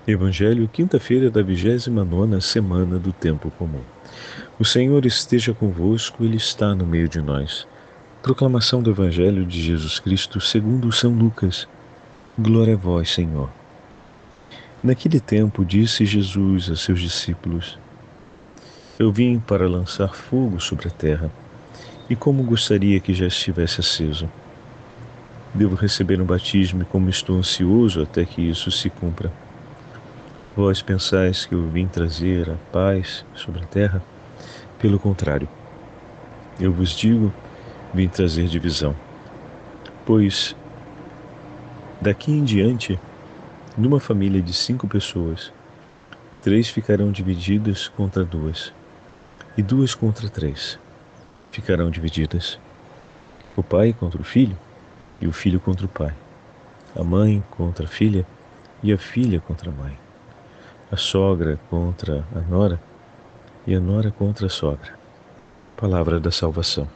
Evangelho, quinta-feira da 29ª semana do Tempo Comum. O Senhor esteja convosco, Ele está no meio de nós. Proclamação do Evangelho de Jesus Cristo segundo São Lucas. Glória a vós, Senhor. Naquele tempo disse Jesus a seus discípulos: Eu vim para lançar fogo sobre a terra, e como gostaria que já estivesse aceso. Devo receber um batismo e como estou ansioso até que isso se cumpra. Vós pensais que eu vim trazer a paz sobre a terra? Pelo contrário, eu vos digo, vim trazer divisão. Pois, daqui em diante, numa família de 5 pessoas, 3 ficarão divididas contra 2, e 2 contra 3 ficarão divididas. O pai contra o filho, e o filho contra o pai. A mãe contra a filha, e a filha contra a mãe. A sogra contra a nora, e a nora contra a sogra. Palavra da salvação.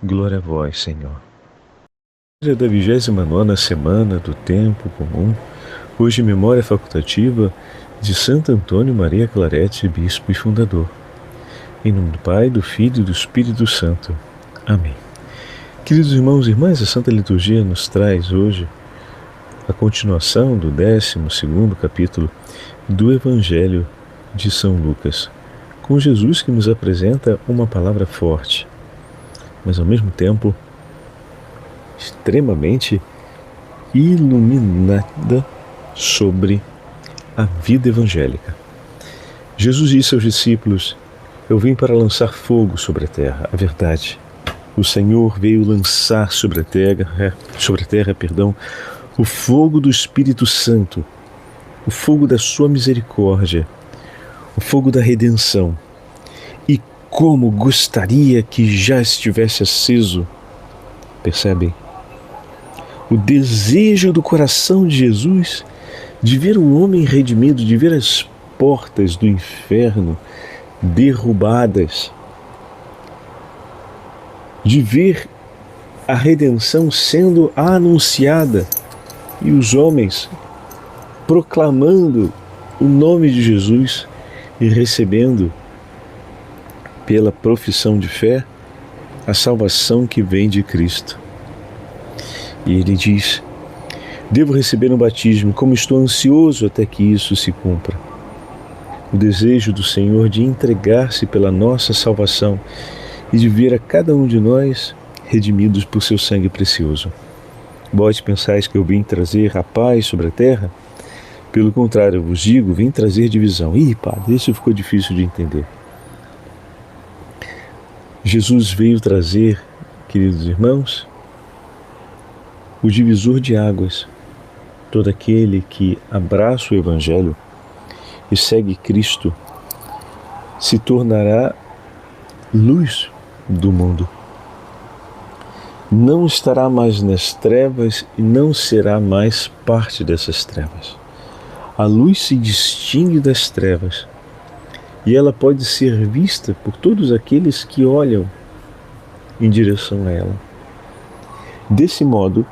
Glória a vós, Senhor. Da 29ª semana do Tempo Comum, hoje memória facultativa de Santo Antônio Maria Claret, bispo e fundador. Em nome do Pai, do Filho e do Espírito Santo. Amém. Queridos irmãos e irmãs, a Santa Liturgia nos traz hoje a continuação do 12º capítulo do Evangelho de São Lucas, com Jesus que nos apresenta uma palavra forte, mas ao mesmo tempo extremamente iluminada sobre a vida evangélica. Jesus disse aos discípulos: Eu vim para lançar fogo sobre a terra. A verdade, o Senhor veio lançar sobre a terra, o fogo do Espírito Santo, o fogo da sua misericórdia, o fogo da redenção. E como gostaria que já estivesse aceso. Percebem? O desejo do coração de Jesus de ver um homem redimido, de ver as portas do inferno derrubadas, de ver a redenção sendo anunciada e os homens proclamando o nome de Jesus e recebendo pela profissão de fé a salvação que vem de Cristo. E ele diz: Devo receber um batismo, como estou ansioso até que isso se cumpra. O desejo do Senhor de entregar-se pela nossa salvação e de ver a cada um de nós redimidos por seu sangue precioso. Vós pensais que eu vim trazer a paz sobre a terra? Pelo contrário, eu vos digo, vim trazer divisão. Ih, padre, isso ficou difícil de entender. Jesus veio trazer, queridos irmãos, o divisor de águas. Todo aquele que abraça o Evangelho e segue Cristo se tornará luz do mundo. Não estará mais nas trevas e não será mais parte dessas trevas. A luz se distingue das trevas e ela pode ser vista por todos aqueles que olham em direção a ela. Desse modo,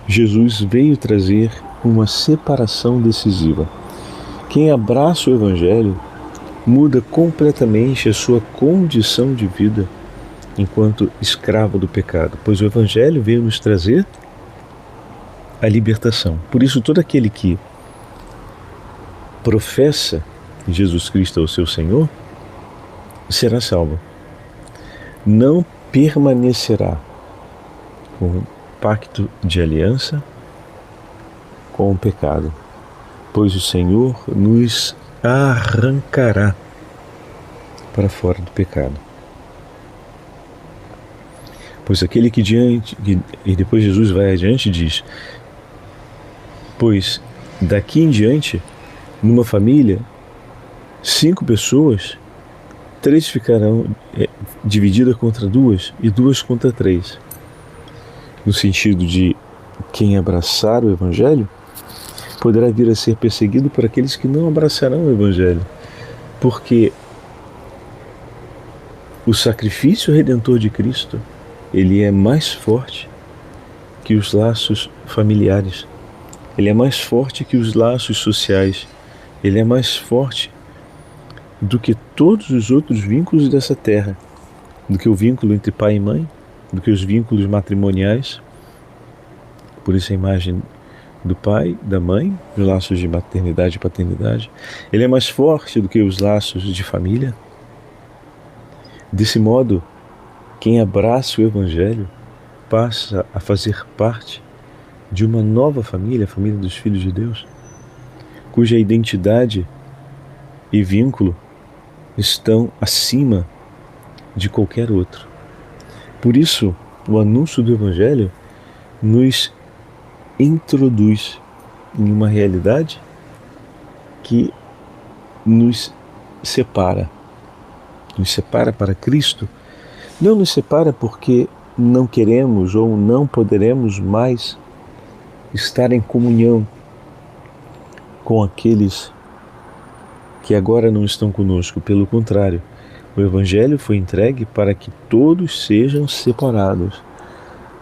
Jesus veio trazer uma separação decisiva. Quem abraça o Evangelho muda completamente a sua condição de vida enquanto escravo do pecado, pois o Evangelho veio nos trazer a libertação. Por isso, todo aquele que professa Jesus Cristo ao seu Senhor será salvo. Não permanecerá com um pacto de aliança com o pecado, pois o Senhor nos arrancará para fora do pecado. Pois aquele que e depois Jesus vai adiante e diz: Pois daqui em diante, numa família, 5 pessoas, 3 ficarão divididas contra 2 e 2 contra 3. No sentido de quem abraçar o Evangelho poderá vir a ser perseguido por aqueles que não abraçarão o Evangelho, porque o sacrifício redentor de Cristo, ele é mais forte que os laços familiares. ele é mais forte que os laços sociais, ele é mais forte do que todos os outros vínculos dessa terra, do que o vínculo entre pai e mãe, do que os vínculos matrimoniais. Por isso a imagem do pai, da mãe, os laços de maternidade e paternidade. Ele é mais forte do que os laços de família. Desse modo, quem abraça o Evangelho passa a fazer parte de uma nova família, a família dos filhos de Deus, cuja identidade e vínculo estão acima de qualquer outro. Por isso, o anúncio do Evangelho nos introduz em uma realidade que nos separa para Cristo. Não nos separa porque não queremos ou não poderemos mais estar em comunhão com aqueles que agora não estão conosco. Pelo contrário, o Evangelho foi entregue para que todos sejam separados,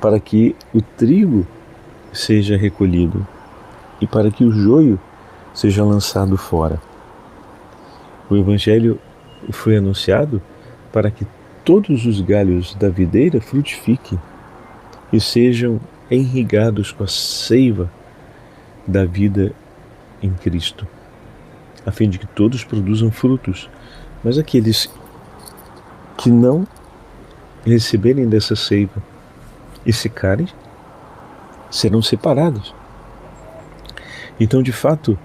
para que o trigo seja recolhido e para que o joio seja lançado fora. O Evangelho foi anunciado para que todos os galhos da videira frutifiquem e sejam irrigados com a seiva da vida em Cristo, a fim de que todos produzam frutos. Mas aqueles que não receberem dessa seiva e secarem, serão separados. Então, de fato,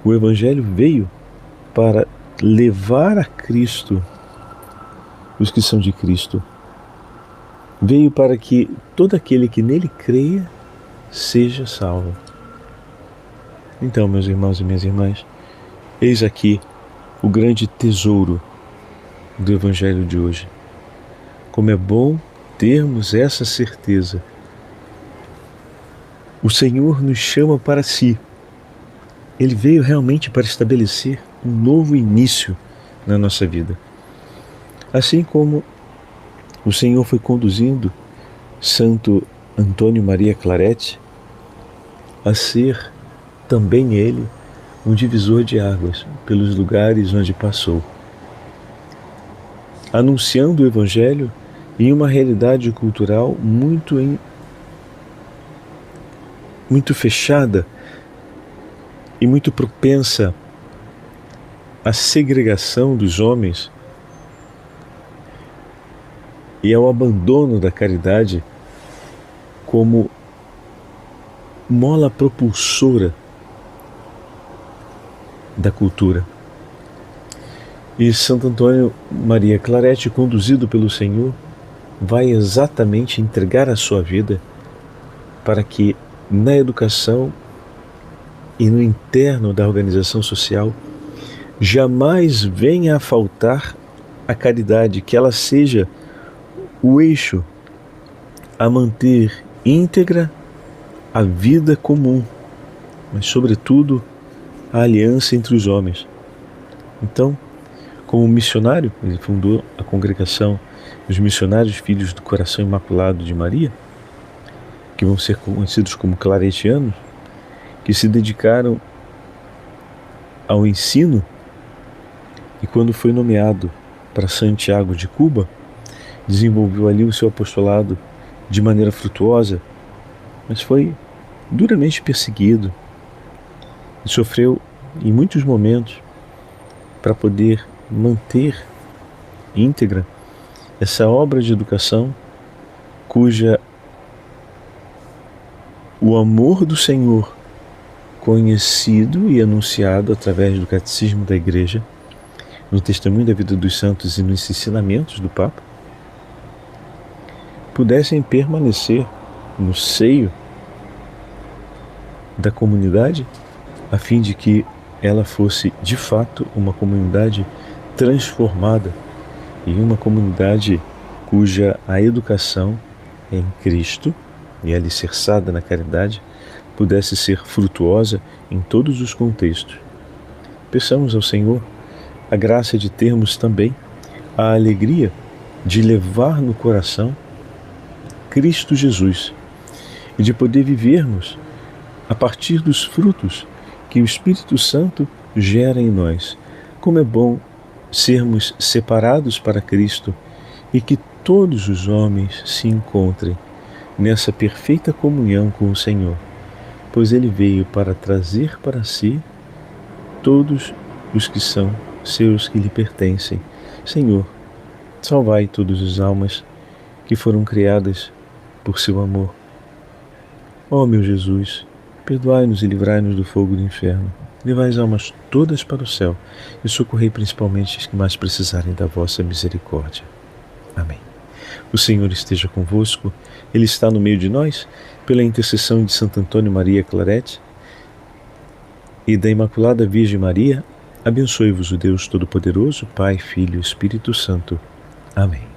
o Evangelho veio para levar a Cristo os que são de Cristo. Veio para que todo aquele que nele creia seja salvo. Então, meus irmãos e minhas irmãs, eis aqui o grande tesouro do Evangelho de hoje. Como é bom termos essa certeza. O Senhor nos chama para si. Ele veio realmente para estabelecer um novo início na nossa vida. Assim como o Senhor foi conduzindo Santo Antônio Maria Claret a ser também ele um divisor de águas pelos lugares onde passou, anunciando o Evangelho em uma realidade cultural muito fechada e muito propensa à segregação dos homens e ao abandono da caridade como mola propulsora da cultura. E Santo Antônio Maria Claret, conduzido pelo Senhor, vai exatamente entregar a sua vida para que na educação e no interno da organização social jamais venha a faltar a caridade, que ela seja o eixo a manter íntegra a vida comum, mas sobretudo a aliança entre os homens. Então, como missionário, ele fundou a congregação dos Missionários Filhos do Coração Imaculado de Maria, que vão ser conhecidos como claretianos, que se dedicaram ao ensino, e quando foi nomeado para Santiago de Cuba, desenvolveu ali o seu apostolado de maneira frutuosa, mas foi duramente perseguido e sofreu em muitos momentos para poder manter íntegra essa obra de educação cuja o amor do Senhor, conhecido e anunciado através do catecismo da Igreja, no testemunho da vida dos santos e nos ensinamentos do Papa, pudessem permanecer no seio da comunidade, a fim de que ela fosse de fato uma comunidade transformada e uma comunidade cuja a educação em Cristo e alicerçada na caridade pudesse ser frutuosa em todos os contextos. Peçamos ao Senhor a graça de termos também a alegria de levar no coração Cristo Jesus e de poder vivermos a partir dos frutos que o Espírito Santo gera em nós. Como é bom sermos separados para Cristo e que todos os homens se encontrem nessa perfeita comunhão com o Senhor, pois Ele veio para trazer para si todos os que são seus, que lhe pertencem. Senhor, salvai todas as almas que foram criadas por seu amor. Ó meu Jesus, perdoai-nos e livrai-nos do fogo do inferno. Levai as almas todas para o céu e socorrei principalmente os que mais precisarem da vossa misericórdia. Amém. O Senhor esteja convosco, Ele está no meio de nós. Pela intercessão de Santo Antônio Maria Claret e da Imaculada Virgem Maria, abençoe-vos o Deus Todo-Poderoso, Pai, Filho e Espírito Santo. Amém.